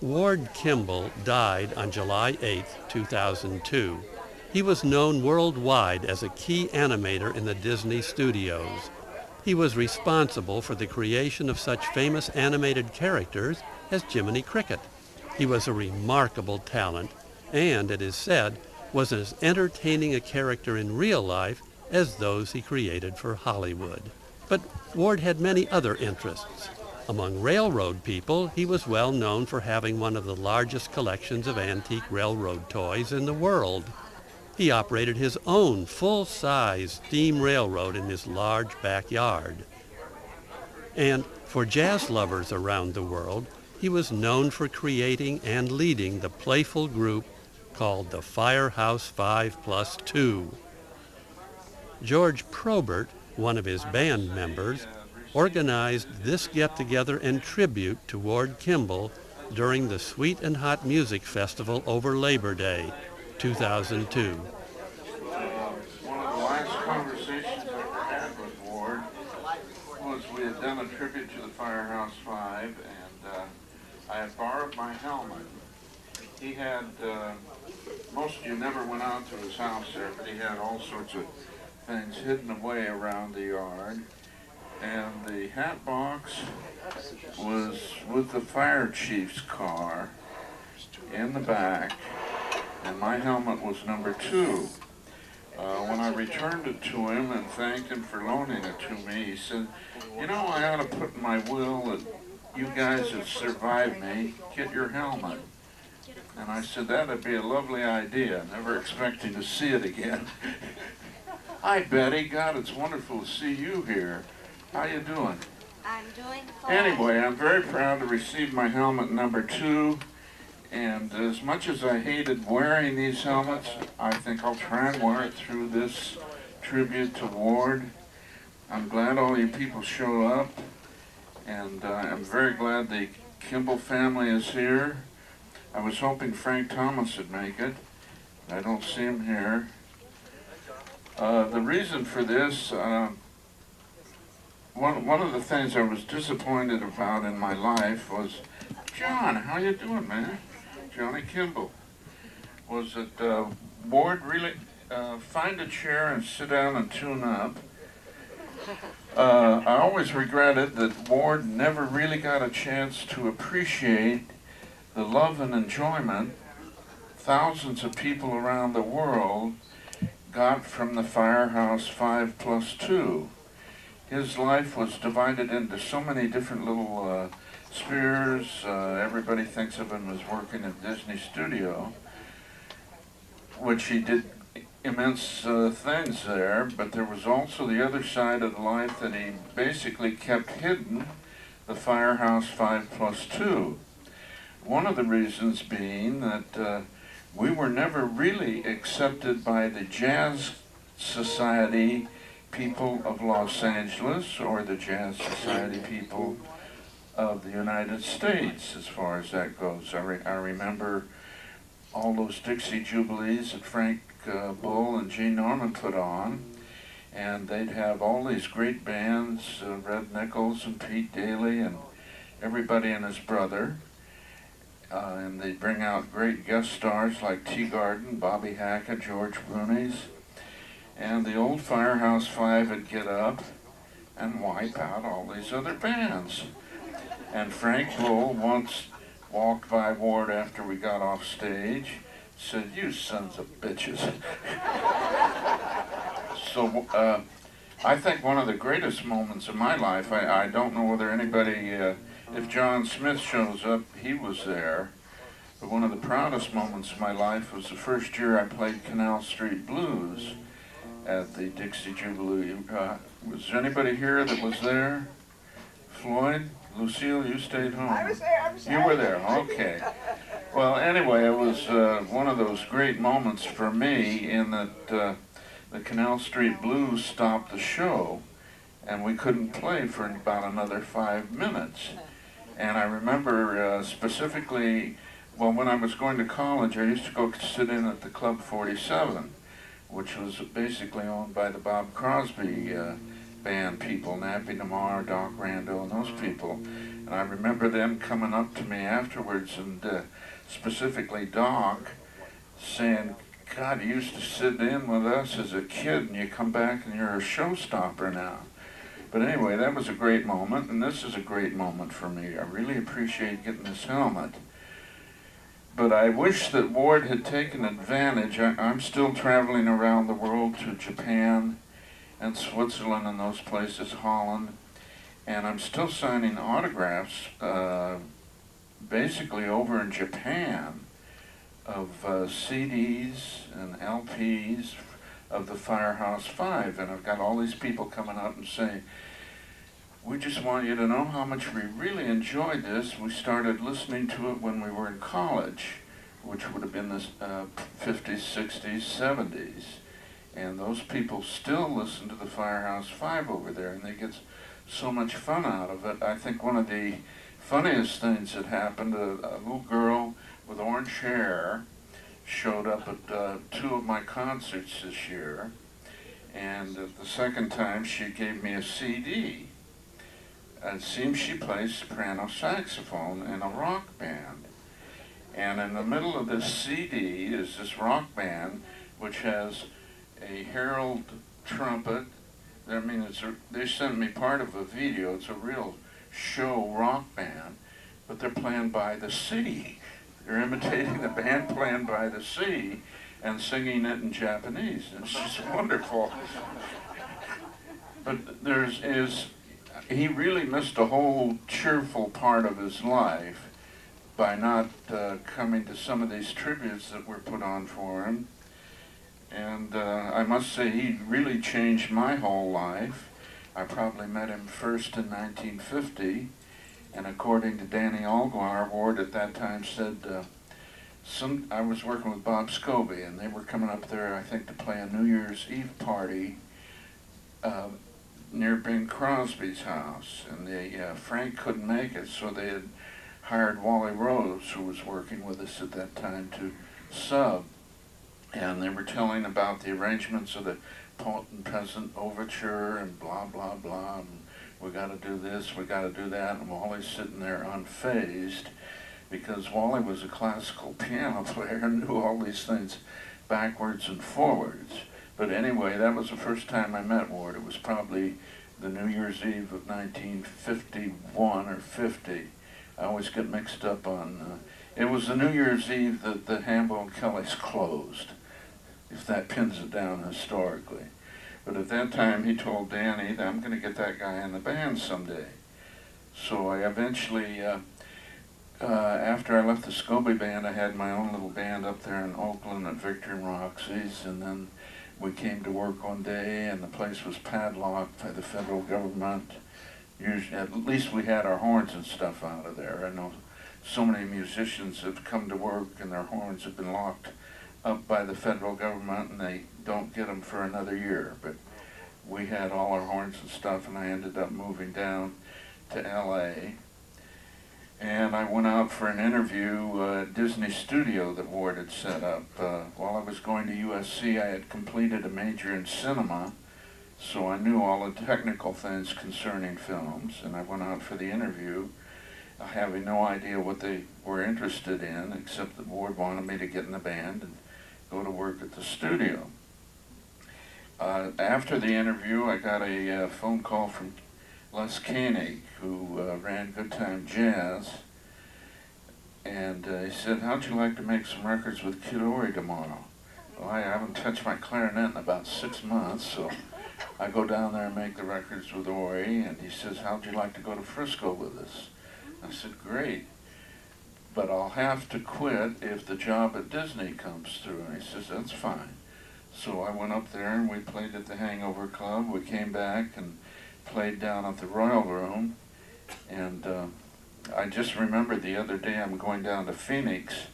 Ward Kimball died on July 8, 2002. He was known worldwide as a key animator in the Disney studios. He was responsible for the creation of such famous animated characters as Jiminy Cricket. He was a remarkable talent and, it is said, was as entertaining a character in real life as those he created for Hollywood. But Ward had many other interests. Among railroad people, he was well known for having one of the largest collections of antique railroad toys in the world. He operated his own full-size steam railroad in his large backyard. And for jazz lovers around the world, he was known for creating and leading the playful group called the Firehouse 5+2. George Probert, one of his band members, organized this get-together and tribute to Ward Kimball during the Sweet and Hot Music Festival over Labor Day, 2002. One of the last conversations I had with Ward was we had done a tribute to the Firehouse 5, and I had borrowed my helmet. He had, most of you never went out to his house there, but he had all sorts of things hidden away around the yard. And the hat box was with the fire chief's car in the back, and my helmet was number 2. When I returned it to him and thanked him for loaning it to me, he said, "You know, I ought to put in my will that you guys have survived me, get your helmet." And I said, "That'd be a lovely idea," never expecting to see it again. Hi, Betty. God, it's wonderful to see you here. How you doing? I'm doing fine. Anyway, I'm very proud to receive my helmet number 2. And as much as I hated wearing these helmets, I think I'll try and wear it through this tribute to Ward. I'm glad all you people show up. And I'm very glad the Kimball family is here. I was hoping Frank Thomas would make it. I don't see him here. The reason for this, one of the things I was disappointed about in my life was, John, how you doing, man? Johnny Kimball. Was that Ward really, find a chair and sit down and tune up. I always regretted that Ward never really got a chance to appreciate the love and enjoyment thousands of people around the world got from the Firehouse 5+2. His life was divided into so many different little spheres. Everybody thinks of him as working at Disney Studio, which he did immense things there, but there was also the other side of life that he basically kept hidden, the Firehouse 5+2. One of the reasons being that we were never really accepted by the Jazz Society people of Los Angeles or the Jazz Society people of the United States, as far as that goes. I remember all those Dixie Jubilees that Frank Bull and Gene Norman put on, and they'd have all these great bands, Red Nichols and Pete Daly and everybody and his brother, and they'd bring out great guest stars like Teagarden, Bobby Hackett, George Brunies, and the old Firehouse 5 would get up and wipe out all these other bands. And Frank Bull once walked by Ward after we got off stage, said, "You sons of bitches." So I think one of the greatest moments of my life, I don't know whether anybody, if John Smith shows up, he was there, but one of the proudest moments of my life was the first year I played Canal Street Blues at the Dixie Jubilee. Was there anybody here that was there? Floyd? Lucille, you stayed home. I was there, I'm sorry. You were there, okay. Well, anyway, it was one of those great moments for me in that the Canal Street Blues stopped the show and we couldn't play for about another 5 minutes. And I remember specifically, well, when I was going to college, I used to go sit in at the Club 47, which was basically owned by the Bob Crosby band people, Nappy Lamar, Doc Rando, and those people. And I remember them coming up to me afterwards, and specifically Doc, saying, God, you used to sit in with us as a kid, and you come back and you're a showstopper now. But anyway, that was a great moment, and this is a great moment for me. I really appreciate getting this helmet. But I wish that Ward had taken advantage. I'm still traveling around the world to Japan and Switzerland and those places, Holland, and I'm still signing autographs, basically over in Japan, of CDs and LPs of the Firehouse 5, and I've got all these people coming up and saying, we just want you to know how much we really enjoyed this. We started listening to it when we were in college, which would have been the 50s, 60s, 70s, and those people still listen to the Firehouse 5 over there, and they get so much fun out of it. I think one of the funniest things that happened, a little girl with orange hair showed up at 2 of my concerts this year, and the second time she gave me a CD. It seems she plays soprano saxophone in a rock band. And in the middle of this CD is this rock band which has a herald trumpet. I mean, they sent me part of a video. It's a real show rock band, but they're playing by the sea. They're imitating the band playing by the sea and singing it in Japanese. It's just wonderful. But he really missed a whole cheerful part of his life by not coming to some of these tributes that were put on for him. And I must say, he really changed my whole life. I probably met him first in 1950, and according to Danny Alguar, Ward at that time said, I was working with Bob Scobie, and they were coming up there, I think, to play a New Year's Eve party near Bing Crosby's house, and Frank couldn't make it, so they had hired Wally Rose, who was working with us at that time, to sub, and they were telling about the arrangements of the Poet and Peasant Overture and blah, blah, blah, and we got to do this, we got to do that, and Wally's sitting there unfazed, because Wally was a classical piano player and knew all these things backwards and forwards. But anyway, that was the first time I met Ward. It was probably the New Year's Eve of 1951 or 50. I always get mixed up on... it was the New Year's Eve that the Hambo and Kellys closed, if that pins it down historically. But at that time, he told Danny that I'm going to get that guy in the band someday. So I eventually, after I left the Scobie band, I had my own little band up there in Oakland at Victor and Roxy's, and then we came to work one day, and the place was padlocked by the federal government. Usually, at least we had our horns and stuff out of there. I know so many musicians have come to work and their horns have been locked up by the federal government, and they don't get them for another year. But we had all our horns and stuff, and I ended up moving down to LA. And I went out for an interview at Disney Studio that Ward had set up. While I was going to USC, I had completed a major in cinema, so I knew all the technical things concerning films, and I went out for the interview, having no idea what they were interested in, except that Ward wanted me to get in the band and go to work at the studio. After the interview, I got a phone call from Les Koenig, who ran Good Time Jazz, and he said, how'd you like to make some records with Kid Ory tomorrow? Well, I haven't touched my clarinet in about 6 months, so I go down there and make the records with Ory, and he says, how'd you like to go to Frisco with us? I said, great, but I'll have to quit if the job at Disney comes through. And he says, that's fine. So I went up there and we played at the Hangover Club. We came back and played down at the Royal Room, and I just remembered the other day I'm going down to Phoenix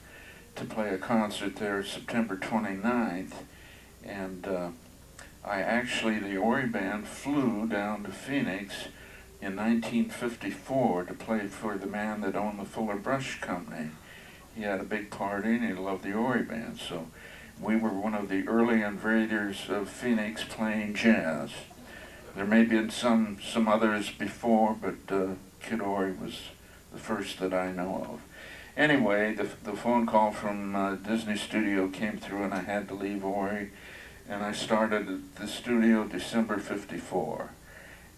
to play a concert there September 29th, and the Ory Band flew down to Phoenix in 1954 to play for the man that owned the Fuller Brush Company. He had a big party and he loved the Ory Band, so we were one of the early invaders of Phoenix playing jazz. There may have been some others before, but Kid Ory was the first that I know of. Anyway, the phone call from Disney Studio came through and I had to leave Ori, and I started at the studio December '54.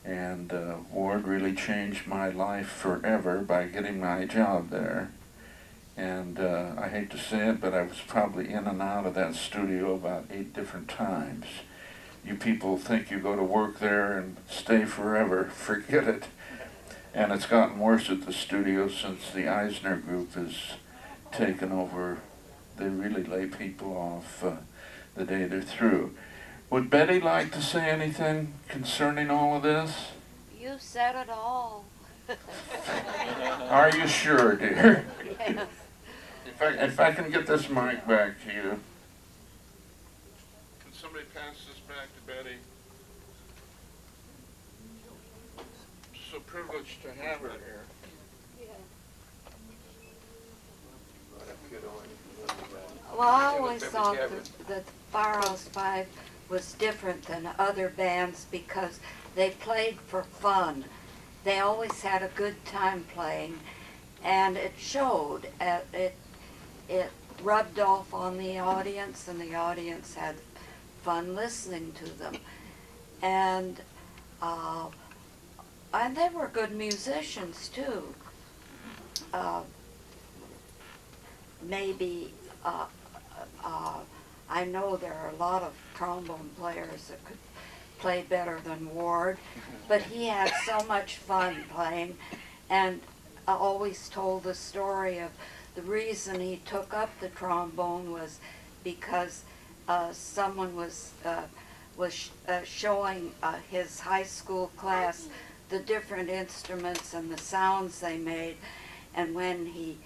And Ward really changed my life forever by getting my job there. And I hate to say it, but I was probably in and out of that studio about 8 different times. You people think you go to work there and stay forever. Forget it. And it's gotten worse at the studio since the Eisner Group has taken over. They really lay people off the day they're through. Would Betty like to say anything concerning all of this? You said it all. Are you sure, dear? Yes. If I can get this mic back to you. Can somebody pass this back to Betty? So privileged to have her here. Well, I always thought that Firehouse 5 was different than other bands because they played for fun. They always had a good time playing, and it showed. It rubbed off on the audience, and the audience had fun listening to them. And they were good musicians too. Maybe I know there are a lot of trombone players that could play better than Ward, but he had so much fun playing, and I always told the story of the reason he took up the trombone was because someone was showing his high school class the different instruments and the sounds they made, and when he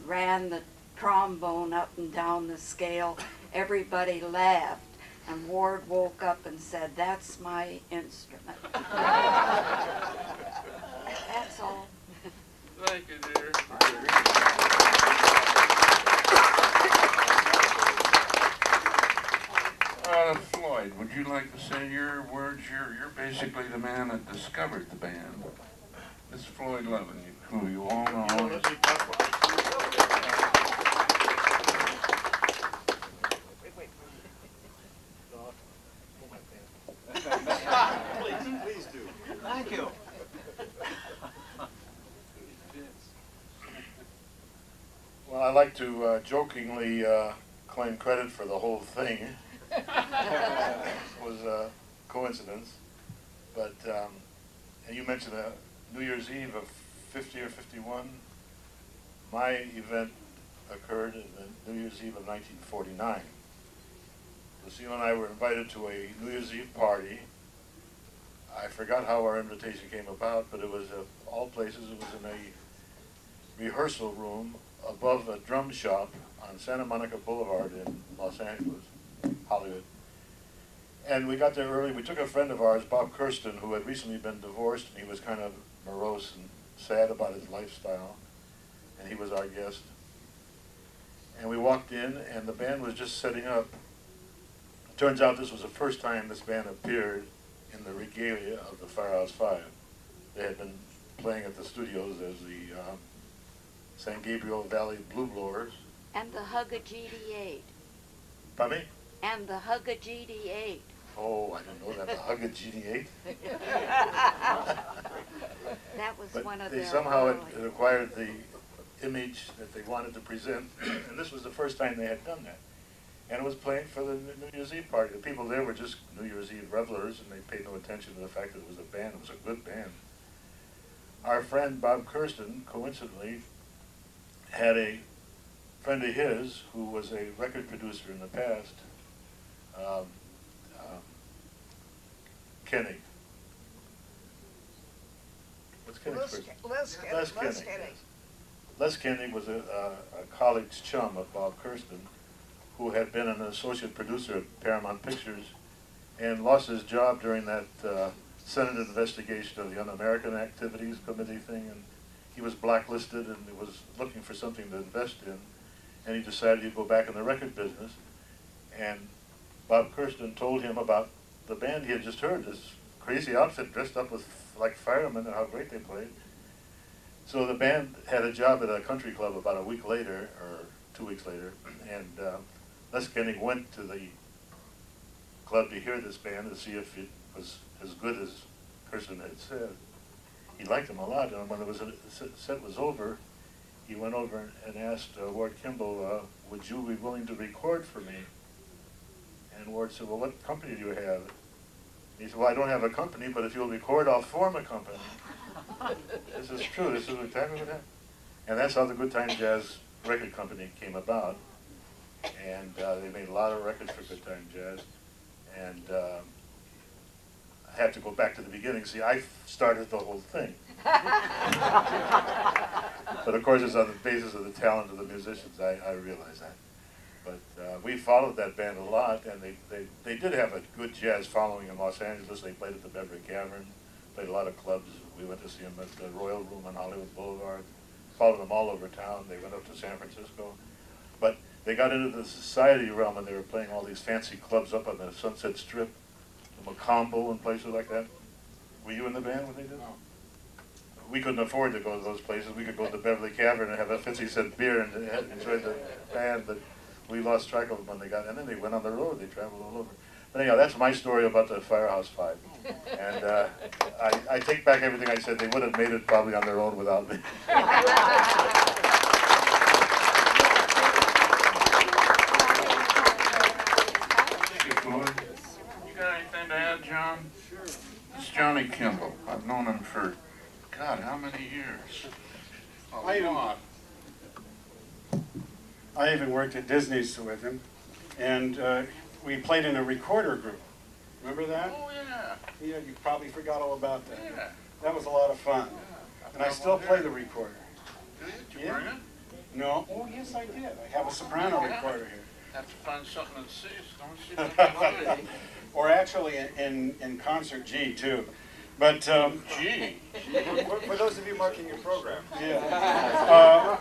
ran the trombone up and down the scale, everybody laughed, and Ward woke up and said, "That's my instrument." That's all. Thank you, dear. Floyd, would you like to say your words? You're basically the man that discovered the band. This is Floyd Levin, who you all know. Please do. Thank you. Well, I like to jokingly claim credit for the whole thing. It was a coincidence, but and you mentioned New Year's Eve of 50 or 51. My event occurred in the New Year's Eve of 1949. Lucille and I were invited to a New Year's Eve party. I forgot how our invitation came about, but it was of all places, it was in a rehearsal room above a drum shop on Santa Monica Boulevard in Los Angeles, Hollywood. And we got there early. We took a friend of ours, Bob Kirsten, who had recently been divorced, and he was kind of morose and sad about his lifestyle, and he was our guest. And we walked in, and the band was just setting up. It turns out this was the first time this band appeared in the regalia of the Firehouse 5. They had been playing at the studios as the San Gabriel Valley Blue Blowers. And the Hugga GD8. Pardon me? And the Hugga GD8. Oh, I didn't know that. The Hugga GD8? That was But one of they their somehow early. it acquired the image that they wanted to present, and this was the first time they had done that. And it was playing for the New Year's Eve party. The people there were just New Year's Eve revelers, and they paid no attention to the fact that it was a band. It was a good band. Our friend Bob Kirsten, coincidentally, had a friend of his who was a record producer in the past, Kenny. What's Kenny's first? Les Kenny. Les Kenny was a college chum of Bob Kirsten, who had been an associate producer at Paramount Pictures and lost his job during that Senate investigation of the Un-American Activities Committee thing, and he was blacklisted and was looking for something to invest in, and he decided he'd go back in the record business. And Bob Kirsten told him about the band he had just heard, this crazy outfit dressed up with like firemen, and how great they played. So the band had a job at a country club about a week later, or 2 weeks later, and Les Kenning went to the club to hear this band to see if it was as good as Kirsten had said. He liked them a lot, and when the set was over, he went over and asked Ward Kimball, would you be willing to record for me? And Ward said, well, what company do you have? He said, well, I don't have a company, but if you'll record, I'll form a company. This is true, this is exactly what happened. And that's how the Good Time Jazz record company came about. And they made a lot of records for Good Time Jazz. And I have to go back to the beginning. See, I started the whole thing. But of course, it's on the basis of the talent of the musicians, I realize that. But we followed that band a lot, and they did have a good jazz following in Los Angeles. They played at the Beverly Cavern, played a lot of clubs. We went to see them at the Royal Room on Hollywood Boulevard, followed them all over town. They went up to San Francisco. But they got into the society realm, and they were playing all these fancy clubs up on the Sunset Strip, the Macombo and places like that. Were you in the band when they did? No. We couldn't afford to go to those places. We could go to the Beverly Cavern and have a 50-cent beer and enjoy the band, but we lost track of them when they got, and then they went on the road. They traveled all over. But anyhow, that's my story about the Firehouse Five. And I take back everything I said. They would have made it probably on their own without me. You got anything to add, John? Sure. This is Johnny Kimball. I've known him for, God, how many years? A lot. I even worked at Disney's with him, and we played in a recorder group. Remember that? Oh, yeah. Yeah, you probably forgot all about that. Yeah. That was a lot of fun. And I still play the recorder. Do you? Did you bring it? No. Oh, yes, I did. I have a soprano recorder here. Have to find something that sees. Don't see Or actually in concert G, too. But, G. For those of you marking your program. yeah.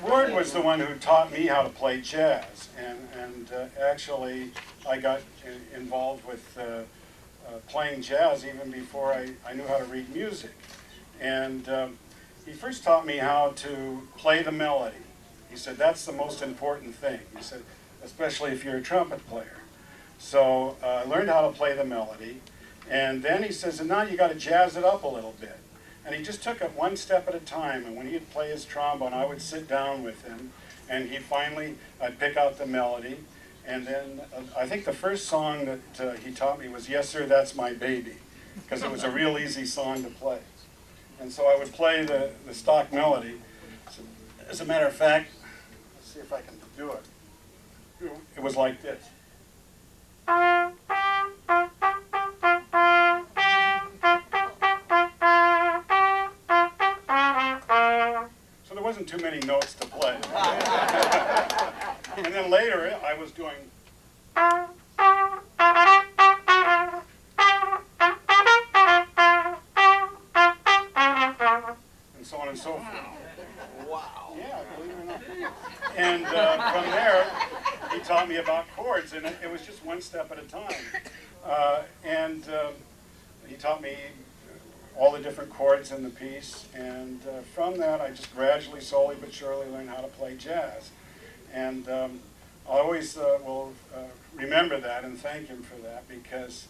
Ward was the one who taught me how to play jazz, and actually I got involved with playing jazz even before I knew how to read music. And he first taught me how to play the melody. He said, that's the most important thing. He said, especially if you're a trumpet player. So I learned how to play the melody, and then he says, and now you got to jazz it up a little bit. And he just took it one step at a time, and when he'd play his trombone, I would sit down with him, and I'd pick out the melody, and then I think the first song that he taught me was Yes Sir, That's My Baby, because it was a real easy song to play. And so I would play the stock melody. So, as a matter of fact, let's see if I can do it. It was like this. So there wasn't too many notes to play. And then later I was doing. And so on and so forth. Wow. Yeah, believe it or not. And from there, he taught me about chords, and it was just one step at a time. He taught me all the different chords in the piece, and from that, I just gradually, slowly but surely learned how to play jazz. And I always will remember that and thank him for that, because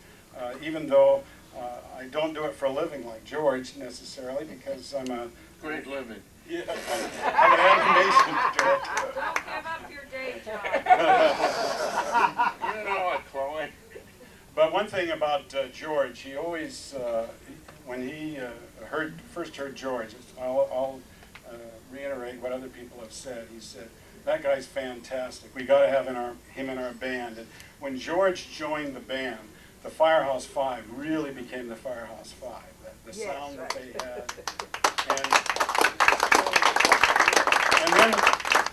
even though I don't do it for a living like George necessarily, because I'm a Great living. yeah, I'm an animation director. Don't give up your day job. You know what, Chloe? But one thing about George, he always, when he first heard George, I'll reiterate what other people have said. He said, that guy's fantastic. We got to have him in our band. And when George joined the band, the Firehouse Five really became the Firehouse Five. The sound that they had.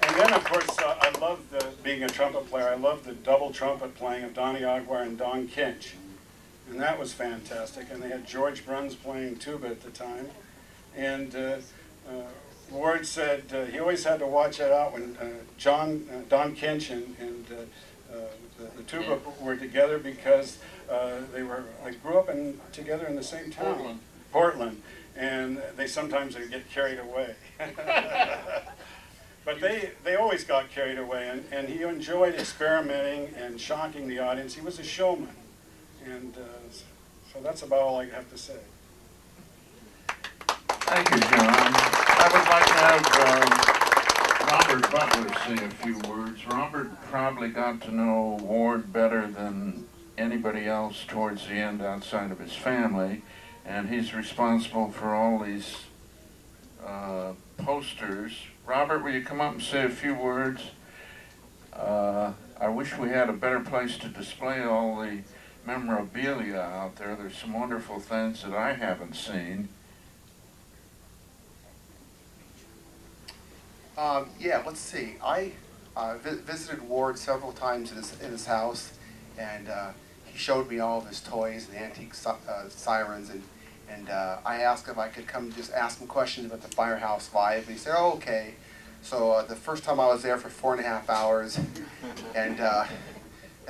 And then of course, I loved being a trumpet player. I loved the double trumpet playing of Donnie Aguirre and Don Kinch. And that was kinch. And they had George Bruns playing tuba at the time. And Ward said he always had to watch that out when Don Kinch and the tuba were together, because they grew up together in the same town. Portland, and they sometimes would get carried away. But they always got carried away, and he enjoyed experimenting and shocking the audience. He was a showman, and so that's about all I have to say. Thank you, John. I would like to have Robert Butler say a few words. Robert probably got to know Ward better than anybody else towards the end outside of his family, and he's responsible for all these posters. Robert, will you come up and say a few words? I wish we had a better place to display all the memorabilia out there. There's some wonderful things that I haven't seen. Yeah, let's see. I visited Ward several times in his house, and he showed me all of his toys and antique sirens, and I asked if I could come just ask him questions about the Firehouse 5, and he said, oh, okay. So the first time I was there for 4.5 hours, and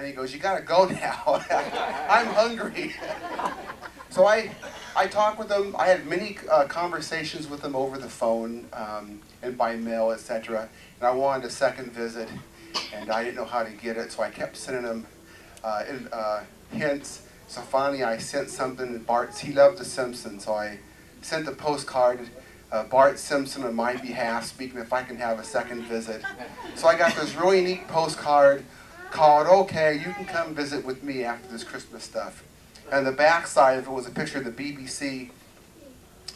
he goes, you gotta go now. I'm hungry. So I talked with him. I had many conversations with him over the phone and by mail, etc. And I wanted a second visit, and I didn't know how to get it, so I kept sending him hints. So finally I sent something. He loved The Simpsons, so I sent a postcard, Bart Simpson on my behalf, speaking if I can have a second visit. So I got this really neat postcard called, okay, you can come visit with me after this Christmas stuff. And the back side of it was a picture the BBC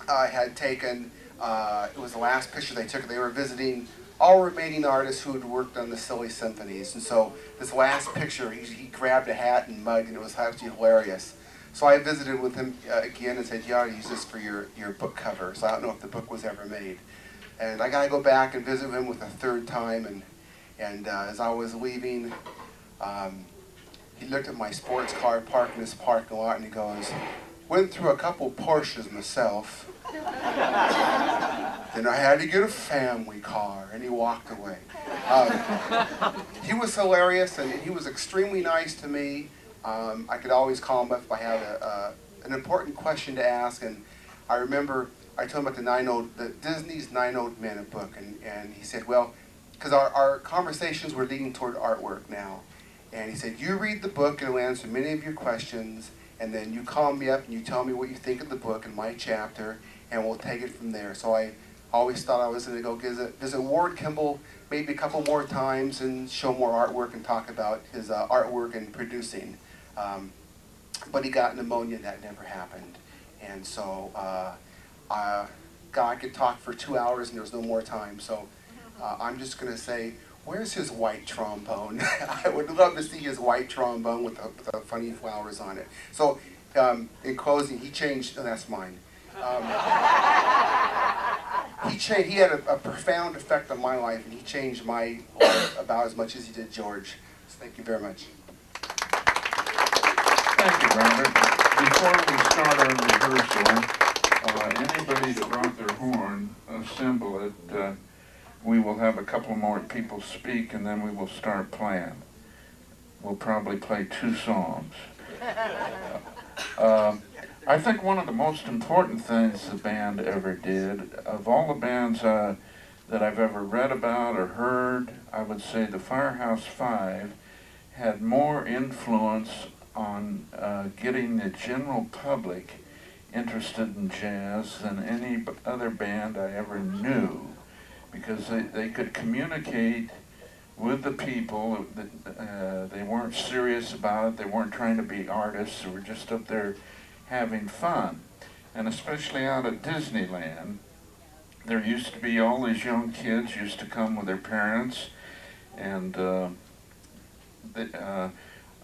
had taken. It was the last picture they took. They were visiting all remaining artists who had worked on the Silly Symphonies. And so this last picture, he grabbed a hat and mug, and it was actually hilarious. So I visited with him again and said, you ought to use this for your book cover. So I don't know if the book was ever made. And I got to go back and visit him with a third time. And as I was leaving, he looked at my sports car parked in this parking lot, and he goes, went through a couple Porsches myself. Then I had to get a family car, and he walked away. He was hilarious, and he was extremely nice to me. I could always call him up if I had an important question to ask, and I remember I told him about the Disney's 9 Old Men book, and he said, well, because our conversations were leading toward artwork now. And he said, you read the book and it'll answer many of your questions, and then you call me up and you tell me what you think of the book and my chapter, and we'll take it from there. So I always thought I was going to go visit Ward Kimball maybe a couple more times and show more artwork and talk about his artwork and producing. But he got pneumonia and that never happened. And so I could talk for 2 hours and there was no more time. So I'm just going to say, where's his white trombone? I would love to see his white trombone with the funny flowers on it. So in closing, he changed, that's mine. He had a profound effect on my life, and he changed my life about as much as he did George. So thank you very much. Thank you, Robert. Before we start our rehearsal, anybody that brought their horn, assemble it. We will have a couple more people speak, and then we will start playing. We'll probably play 2 songs. I think one of the most important things the band ever did, of all the bands that I've ever read about or heard, I would say the Firehouse 5 had more influence on getting the general public interested in jazz than any other band I ever knew, because they could communicate with the people. They weren't serious about it. They weren't trying to be artists. They were just up there having fun. And especially out at Disneyland, there used to be all these young kids used to come with their parents, and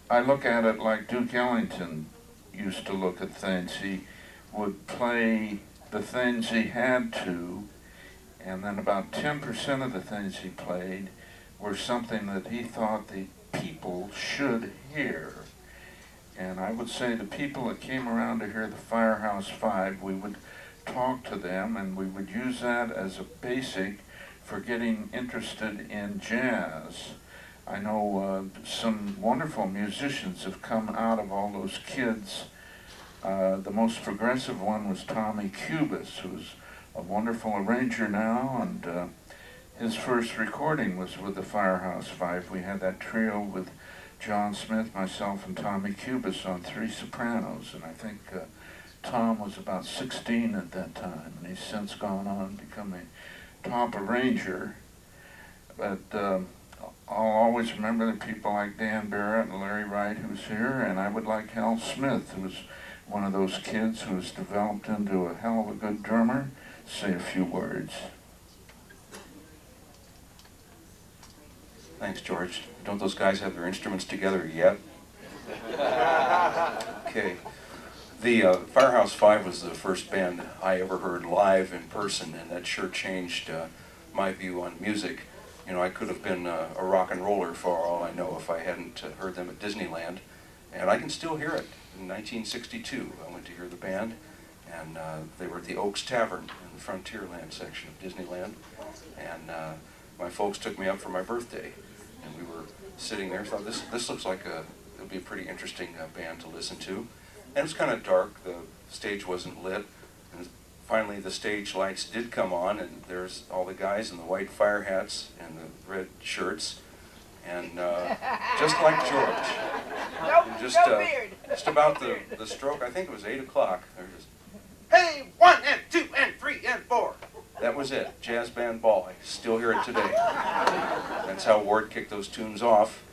I look at it like Duke Ellington used to look at things. He would play the things he had to, and then about 10% of the things he played were something that he thought the people should hear. And I would say the people that came around to hear the Firehouse 5, we would talk to them, and we would use that as a basic for getting interested in jazz. I know some wonderful musicians have come out of all those kids The most progressive one was Tommy Cubis, who's a wonderful arranger now, and his first recording was with the Firehouse Five. We had that trio with John Smith, myself, and Tommy Cubis on three sopranos, and I think Tom was about 16 at that time, and he's since gone on to become a top arranger. But I'll always remember the people like Dan Barrett and Larry Wright, who's here, and I would like Hal Smith, who was one of those kids who has developed into a hell of a good drummer, say a few words. Thanks, George. Don't those guys have their instruments together yet? Okay. The Firehouse Five was the first band I ever heard live in person, and that sure changed my view on music. You know, I could have been a rock and roller for all I know if I hadn't heard them at Disneyland, and I can still hear it. In 1962, I went to hear the band, and they were at the Oaks Tavern in the Frontierland section of Disneyland, and my folks took me up for my birthday, and we were sitting there. Thought this looks like it'll be a pretty interesting band to listen to, and it was kind of dark. The stage wasn't lit, and finally the stage lights did come on, and there's all the guys in the white fire hats and the red shirts, and just like George. Just about the stroke, I think it was 8 o'clock. They're just, hey, 1 and 2 and 3 and 4. That was it. Jazz band ball. I still hear it today. That's how Ward kicked those tunes off.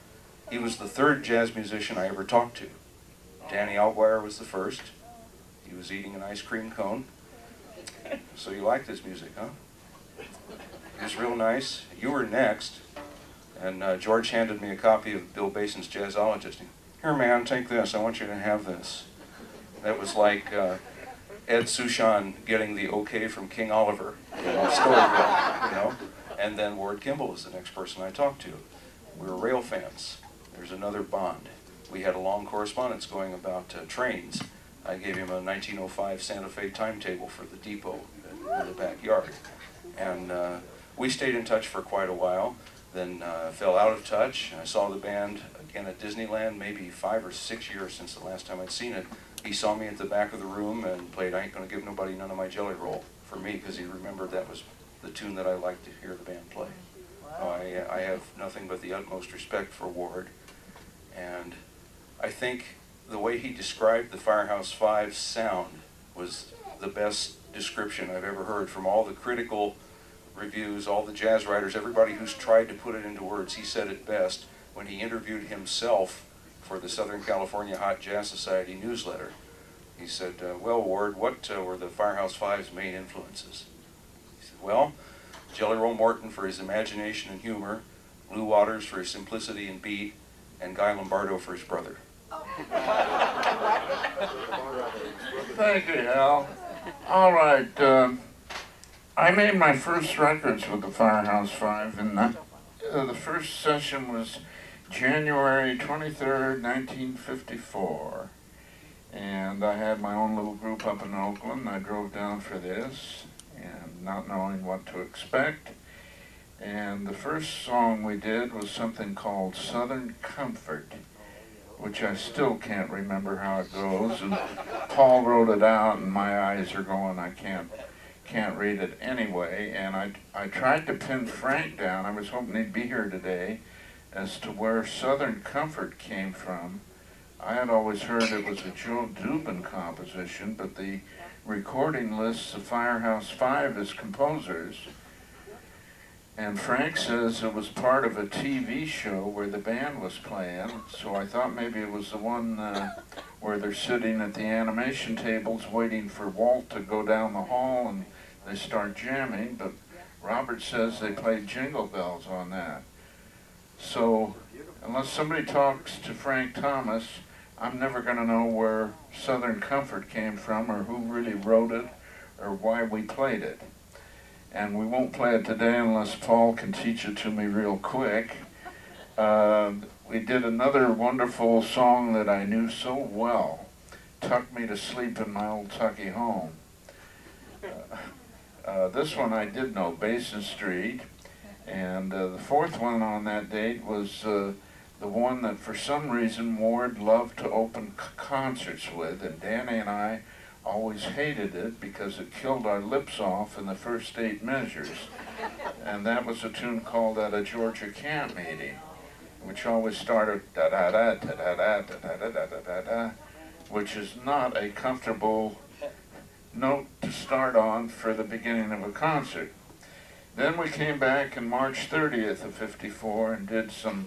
He was the third jazz musician I ever talked to. Danny Alguire was the first. He was eating an ice cream cone. So you liked his music, huh? It was real nice. You were next. And George handed me a copy of Bill Bason's Jazzologist. Here, man, take this. I want you to have this. That was like Ed Sushan getting the okay from King Oliver in Storyville, you know? And then Ward Kimball was the next person I talked to. We were rail fans. There's another bond. We had a long correspondence going about trains. I gave him a 1905 Santa Fe timetable for the depot in the backyard. And we stayed in touch for quite a while, then fell out of touch. I saw the band again at Disneyland, maybe 5 or 6 years since the last time I'd seen it. He saw me at the back of the room and played I Ain't Gonna Give Nobody None of My Jelly Roll for me, because he remembered that was the tune that I liked to hear the band play. Wow. I have nothing but the utmost respect for Ward, and I think the way he described the Firehouse Five's sound was the best description I've ever heard from all the critical reviews, all the jazz writers, everybody who's tried to put it into words. He said it best when he interviewed himself for the Southern California Hot Jazz Society newsletter. He said, well, Ward, what were the Firehouse Five's main influences? He said, well, Jelly Roll Morton for his imagination and humor, Blue Waters for his simplicity and beat, and Guy Lombardo for his brother. Thank you, Hal. All right, I made my first records with the Firehouse Five, and the first session was January 23rd, 1954. And I had my own little group up in Oakland. I drove down for this, and not knowing what to expect. And the first song we did was something called Southern Comfort, which I still can't remember how it goes. And Paul wrote it out, and my eyes are going, I can't read it anyway. And I tried to pin Frank down. I was hoping he'd be here today, as to where Southern Comfort came from. I had always heard it was a Joe Dubin composition, but the recording lists the Firehouse Five as composers. And Frank says it was part of a TV show where the band was playing, so I thought maybe it was the one where they're sitting at the animation tables waiting for Walt to go down the hall and they start jamming, but Robert says they played Jingle Bells on that. So, unless somebody talks to Frank Thomas, I'm never going to know where Southern Comfort came from, or who really wrote it, or why we played it. And we won't play it today unless Paul can teach it to me real quick. We did another wonderful song that I knew so well, Tuck Me to Sleep in My Old Tucky Home. This one I did know, Basin Street. And the fourth one on that date was the one that for some reason Ward loved to open concerts with, and Danny and I always hated it because it killed our lips off in the first 8 measures. And that was a tune called At a Georgia Camp Meeting, which always started da-da-da, da-da-da, da-da-da, da-da-da, which is not a comfortable note to start on for the beginning of a concert. Then we came back in March 30th of '54 and did some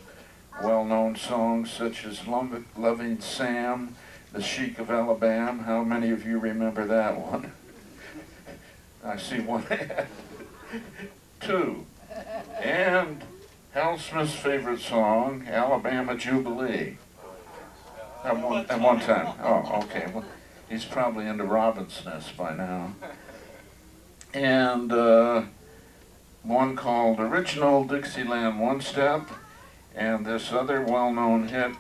well-known songs such as Loving Sam, The Sheik of Alabama. How many of you remember that one? I see one hand. 2. And Hal Smith's favorite song, Alabama Jubilee. At one time. Oh, okay. Well, he's probably into Robin's Nest by now. And one called Original Dixieland One Step, and this other well-known hit,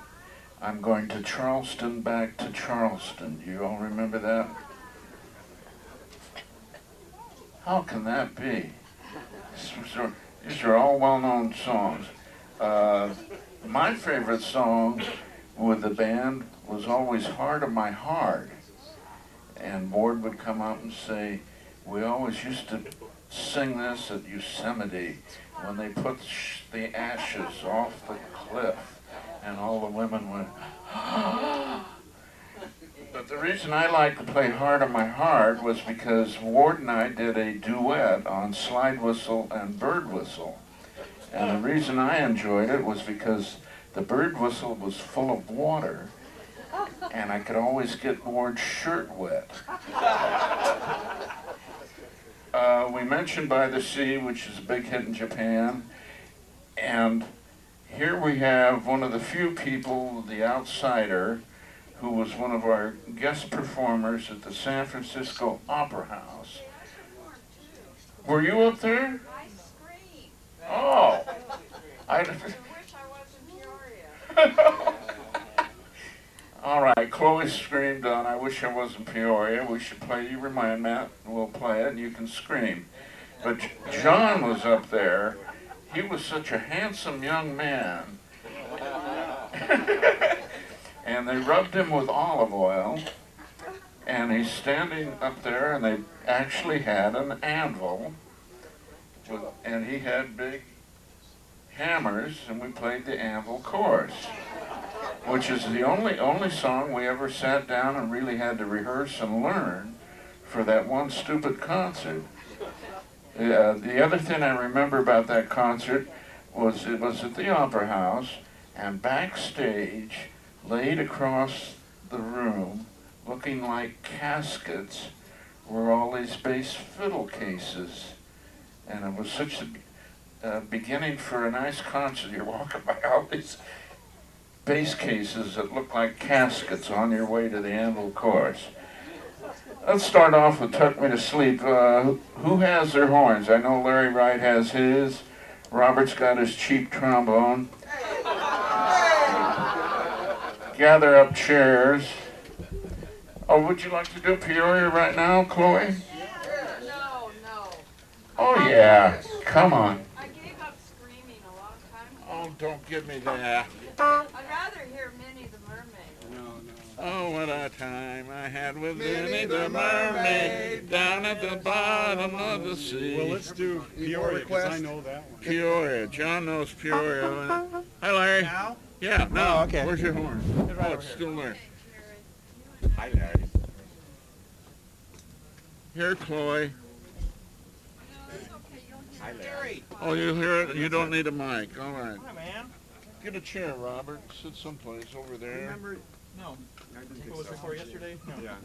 I'm Going to Charleston, Back to Charleston. Do you all remember that? How can that be? These are all well-known songs. My favorite song with the band was always Heart of My Heart. And Ward would come up and say, we always used to sing this at Yosemite when they put the ashes off the cliff. And all the women went, But the reason I like to play Heart of My Heart was because Ward and I did a duet on slide whistle and bird whistle. And the reason I enjoyed it was because the bird whistle was full of water, and I could always get Ward's shirt wet. We mentioned By the Sea, which is a big hit in Japan, and here we have one of the few people, the outsider, who was one of our guest performers at the San Francisco Opera House. Were you up there? I screamed. Oh. I wish I wasn't Peoria. All right, Chloe screamed on I Wish I Wasn't Peoria. We should play You Remind Matt, and we'll play it, and you can scream. But John was up there. He was such a handsome young man. And they rubbed him with olive oil, and he's standing up there, and they actually had an anvil, and he had big hammers, and we played the anvil chorus, which is the only song we ever sat down and really had to rehearse and learn for that one stupid concert. The other thing I remember about that concert was it was at the Opera House, and backstage, laid across the room, looking like caskets, were all these bass fiddle cases. And it was such a beginning for a nice concert. You're walking by all these bass cases that look like caskets on your way to the anvil chorus. Let's start off with Tuck Me to Sleep. Who has their horns? I know Larry Wright has his. Robert's got his cheap trombone. Gather up chairs. Oh, would you like to do Peoria right now, Chloe? No. Oh, yeah. Come on. I gave up screaming a long time ago. Oh, don't give me that. I'd rather hear Minnie the Mermaid. Oh, what a time I had with Minnie the Mermaid down at the bottom of the sea. Well, let's do Peoria, because I know that one. Peoria. John knows Peoria. Hi, Larry. Now? Yeah, no. Oh, okay. Where's your horn? It's right Oh, over it's here. still there. Hi, Larry. Here, Chloe. Hi, Larry. Oh, you hear it? You don't need a mic. All right. Hi, man. Get a chair, Robert. Sit someplace over there. Remember? No. What was before yesterday? No. Yeah.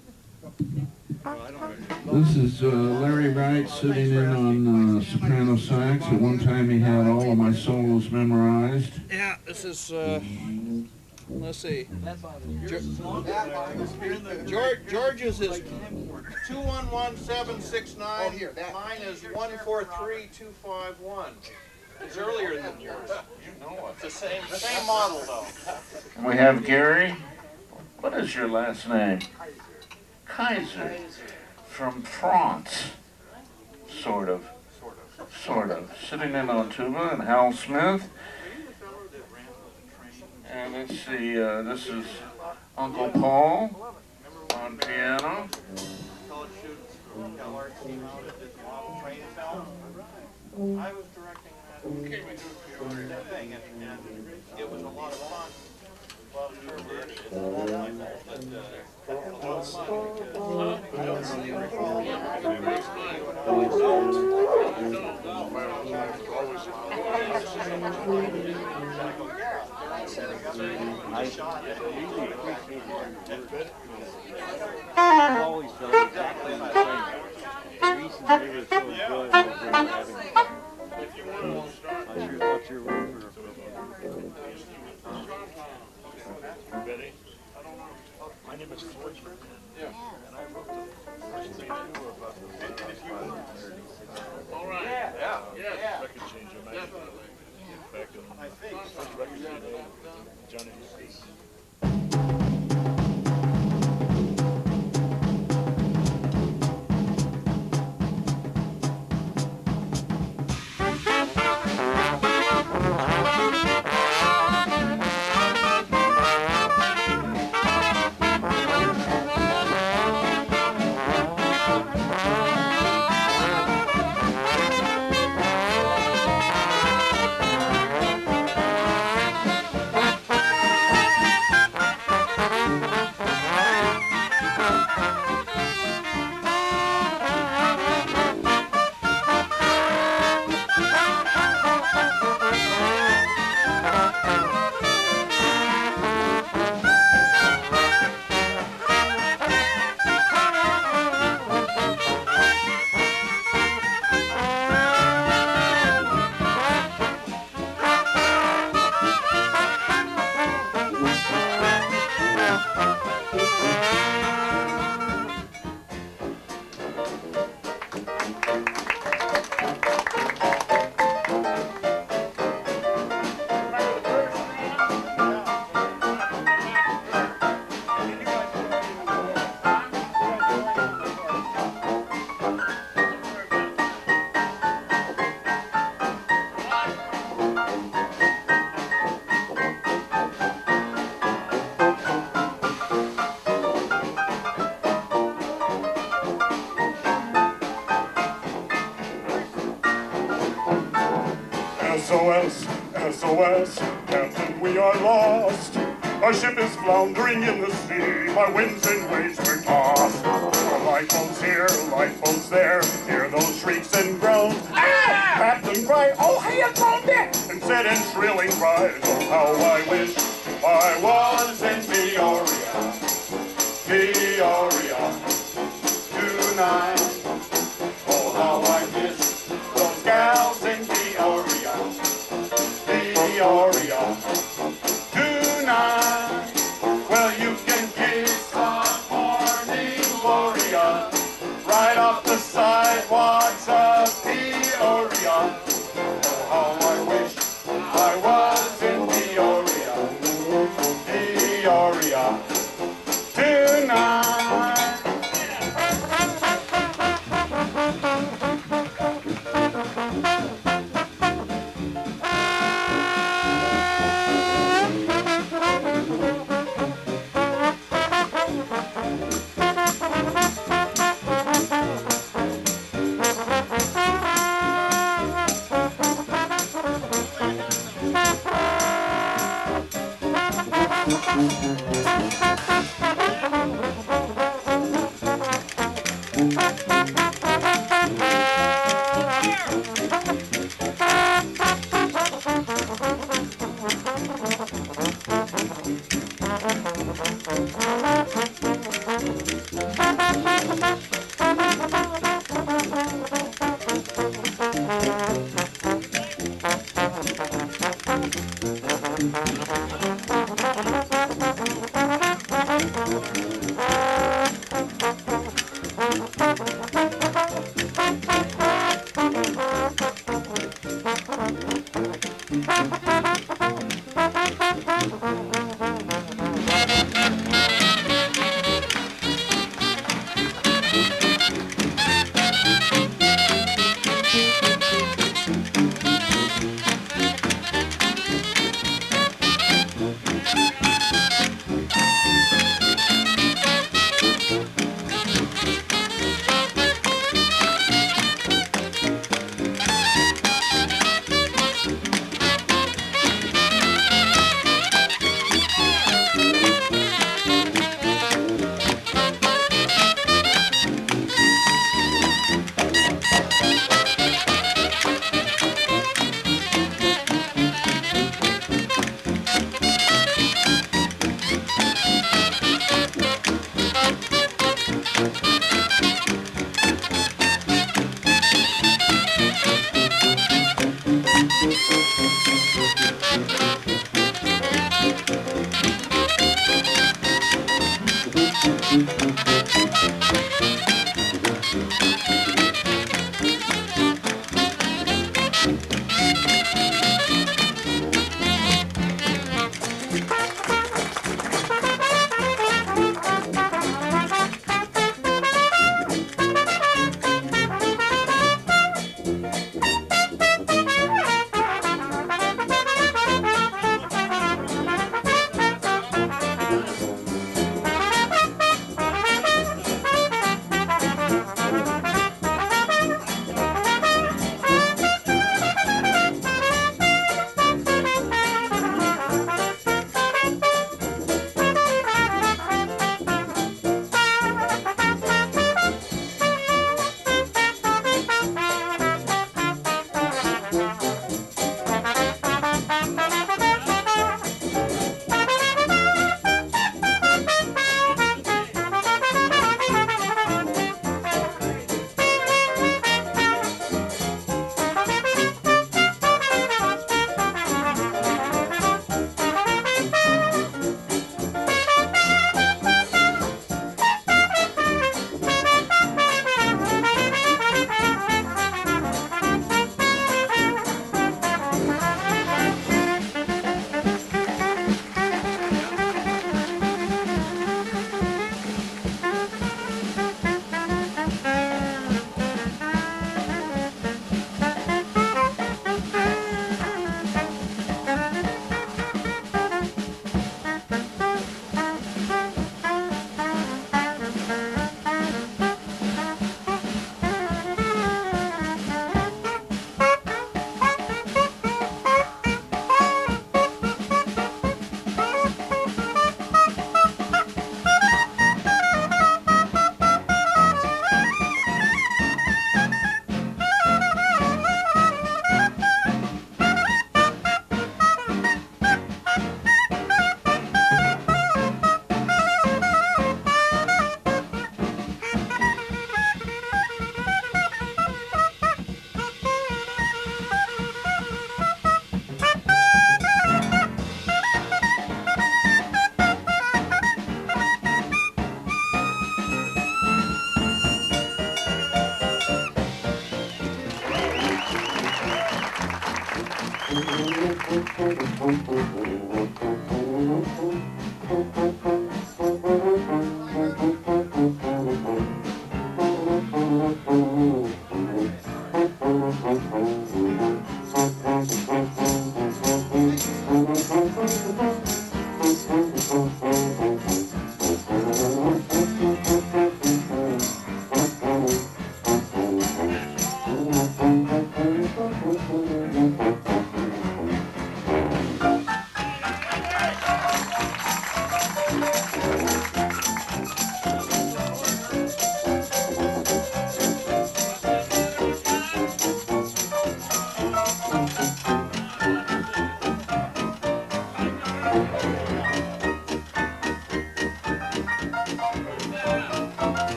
This is Larry Wright sitting in on soprano sax. At one time he had all of my solos memorized. Yeah, this is, let's see. George's is 211769. Mine is 143251. It's earlier than yours. You know It's the same model though. We have Gary. What is your last name? Kaiser. From France. Sort of. Sitting in on tuba, and Hal Smith. And let's see, this is Uncle Paul on piano. I was directing that thing, and it was a lot of fun. Well, sure, it's not my fault, but I had a lot of fun I've always felt exactly the same. The reason they were so good was they were having fun. I sure thought you were rooting for Ready? My name is Floyd Burton. Yeah. And I wrote the first thing I knew about the and if you all right. Yeah. Yeah. Record change your mind. Back in I think first record you made with Johnny Lucas. SOS, SOS, Captain, we are lost. Our ship is floundering in the sea, by winds and waves we're tossed. Lifeboats here, lifeboats there, hear those shrieks and groans. Ah! Captain cried, oh, hey, it's on deck! And said in shrilling cries, oh, how I wish I was in Peoria, Peoria, tonight. Oh, how I miss those gals in Peoria, Peoria, tonight. Well, you can kiss a morning gloria right off the sidewalks of Peoria. Oh, how I wish I was in Peoria, Peoria, tonight.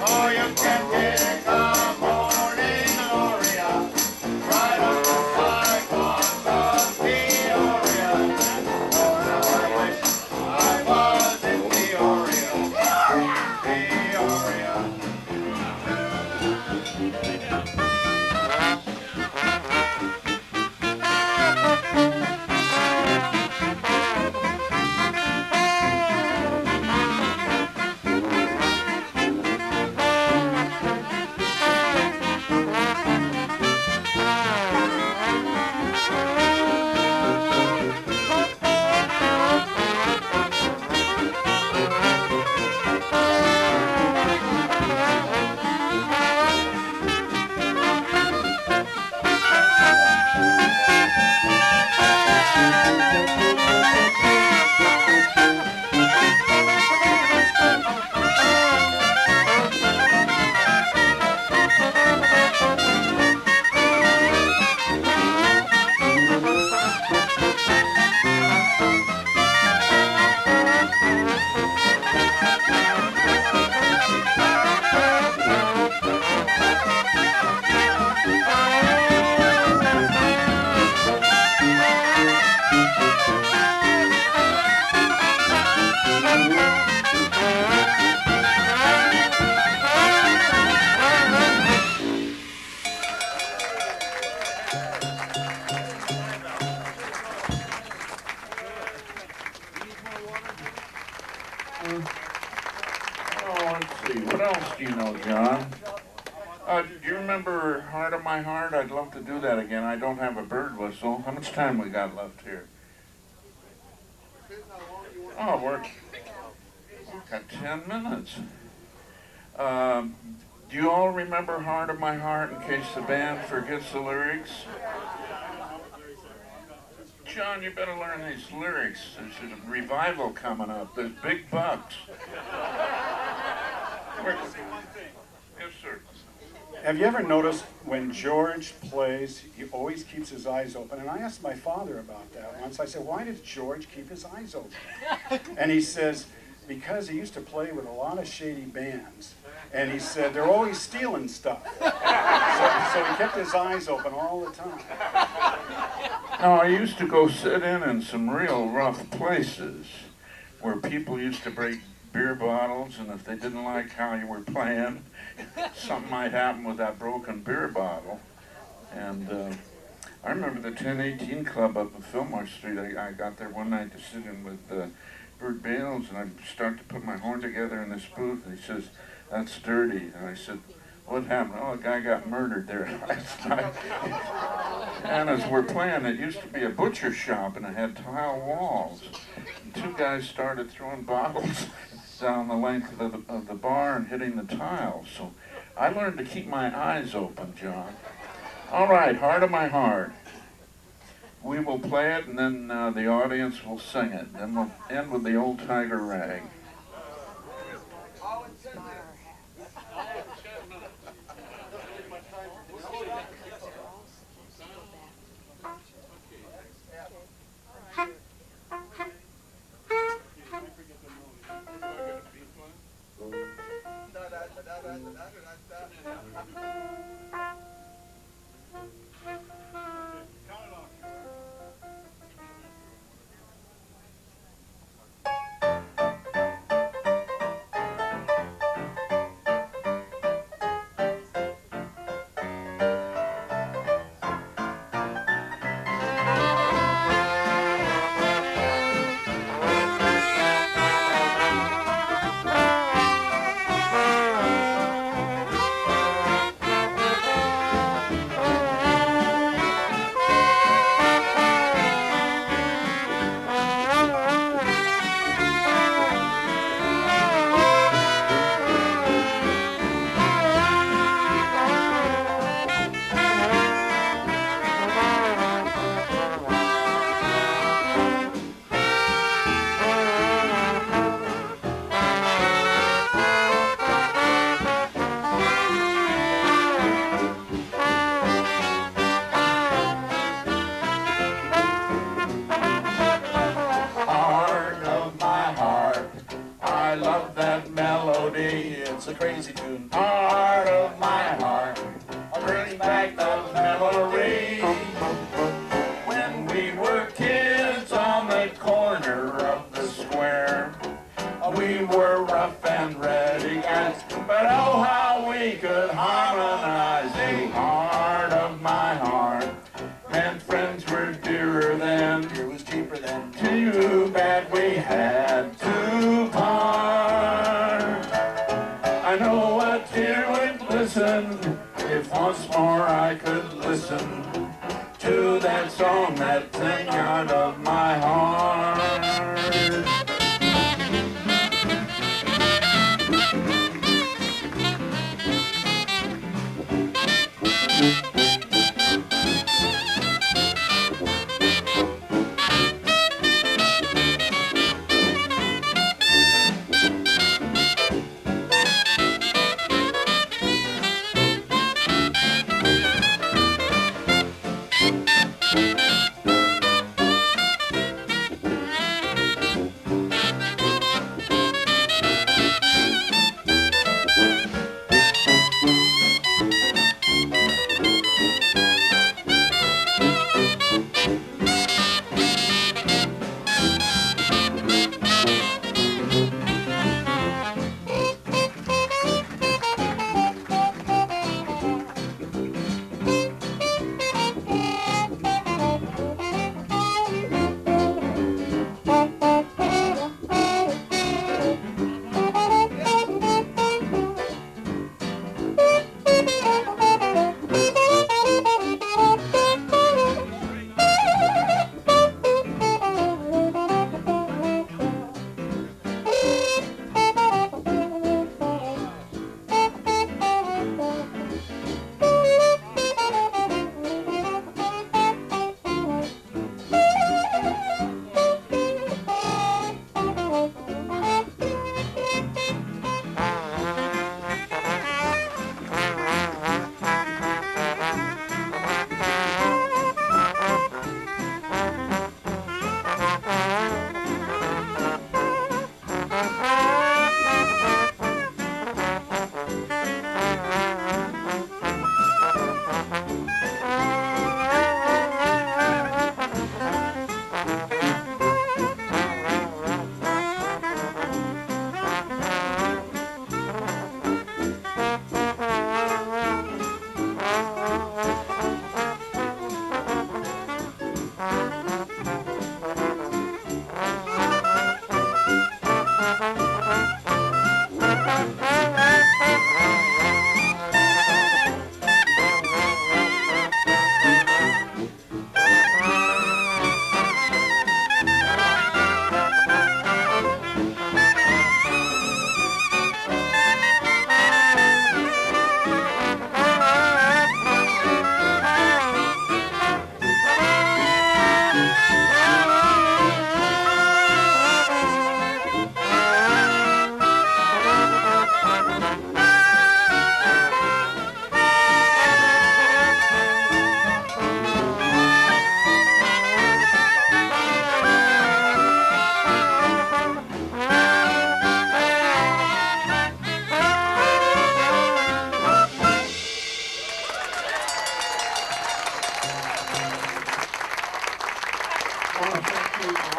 Oh, you can of My Heart? I'd love to do that again. I don't have a bird whistle. How much time we got left here? Oh, we've got 10 minutes. Do you all remember Heart of My Heart in case the band forgets the lyrics? John, you better learn these lyrics. There's a revival coming up. There's big bucks. Yes, sir. Have you ever noticed when George plays, he always keeps his eyes open? And I asked my father about that once. I said, why did George keep his eyes open? And he says, because he used to play with a lot of shady bands. And he said, they're always stealing stuff. So he kept his eyes open all the time. Now, I used to go sit in some real rough places where people used to break beer bottles, and if they didn't like how you were playing, something might happen with that broken beer bottle. And I remember the 1018 Club up at Fillmore Street. I got there one night to sit in with Bert Bales, and I start to put my horn together in this booth, and he says, "That's dirty." And I said, "What happened?" "Oh, a guy got murdered there last night." And as we're playing, it used to be a butcher shop, and it had tile walls. And two guys started throwing bottles down the length of the bar and hitting the tiles. So I learned to keep my eyes open, John. All right, Heart of My Heart. We will play it, and then the audience will sing it. Then we'll end with the Old Tiger Rag. It's a crazy tune. Heart of my heart, brings back those memories. When we were kids on the corner of the square, we were rough and ready guys, but oh how we could harmonize. The heart of my heart meant friends were dearer then. Beer was cheaper then. Too bad we had to part. I know a tear would glisten if once more I could listen to that song that sang out of my heart.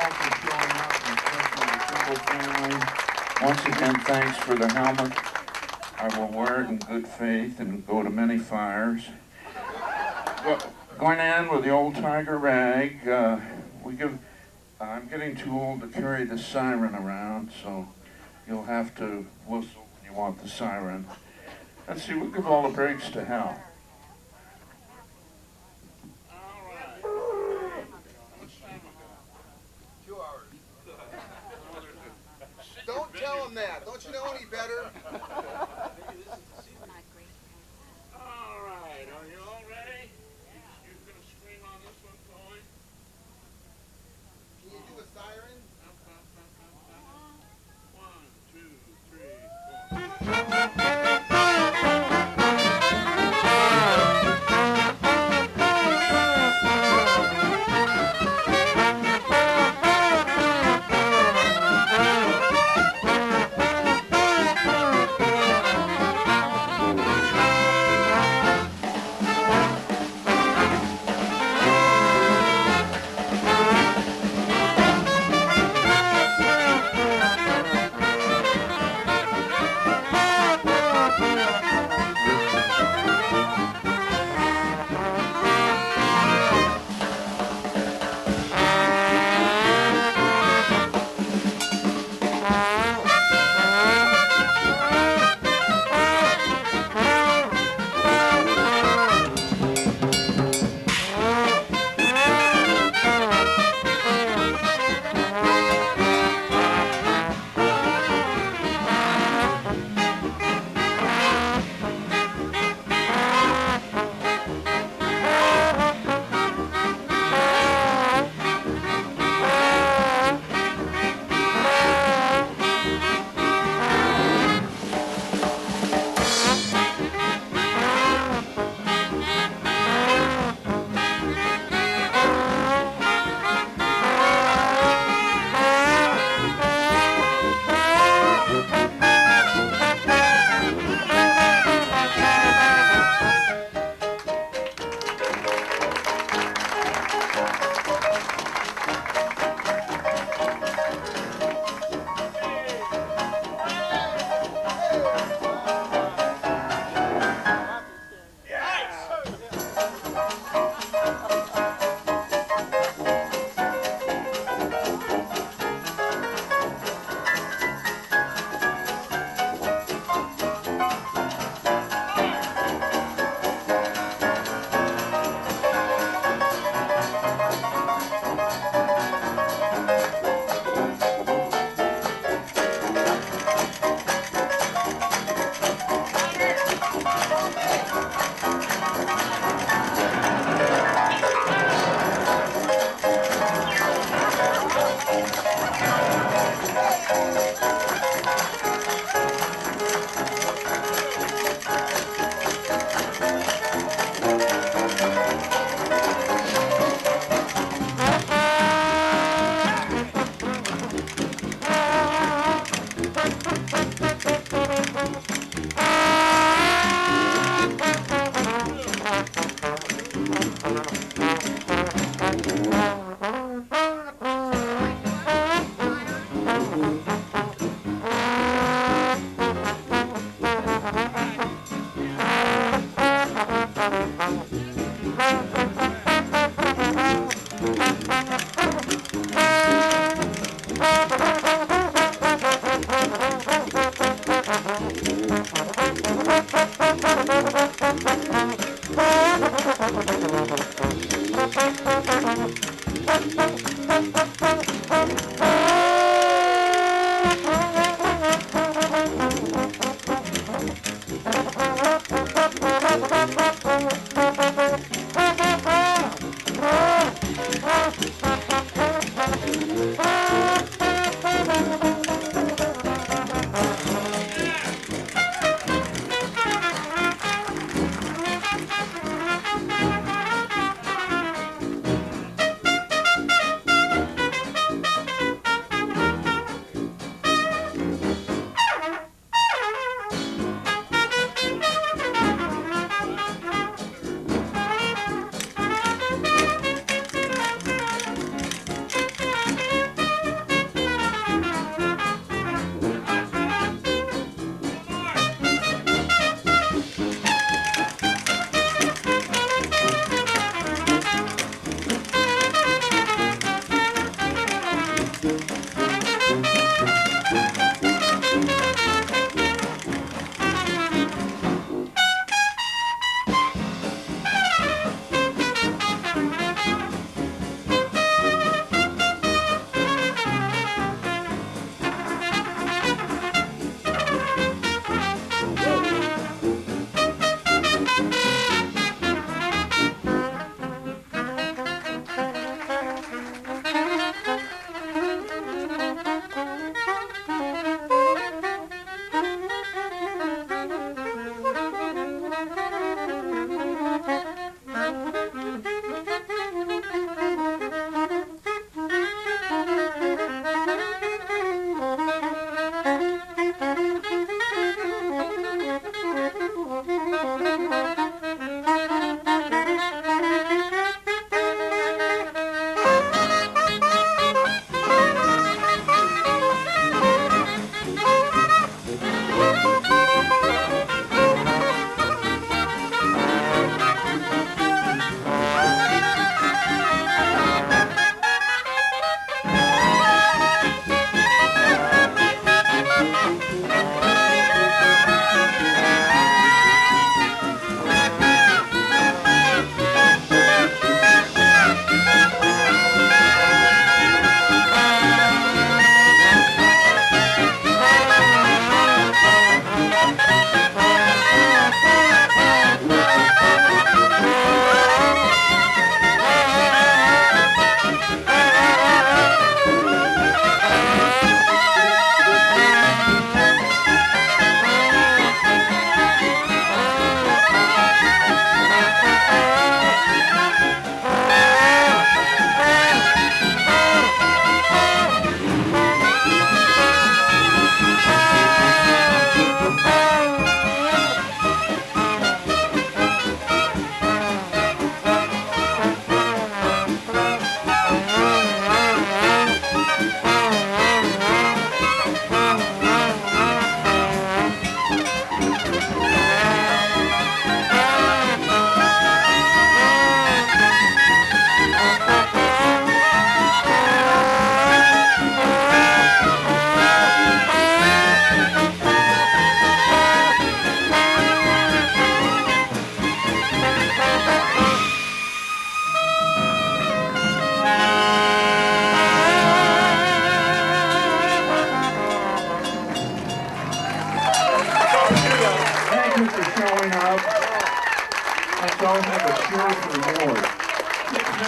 all for showing up, and especially the Kimball family. Once again, thanks for the helmet. I will wear it in good faith and go to many fires. Going in with the old tiger rag, I'm getting too old to carry the siren around, so you'll have to whistle when you want the siren. Let's see, we'll give all the brakes to hell. Don't tell him that. Don't you know any better? All right, are you all ready? You're going to scream on this one, Chloe? Can you do a siren? 1, 2, 3, 4.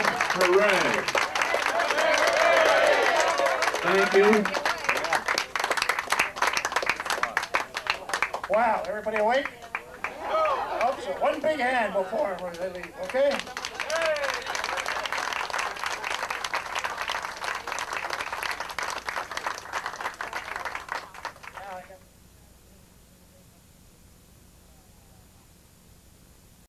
Hooray! Thank you. Wow, everybody awake? I hope so. One big hand before they leave, okay?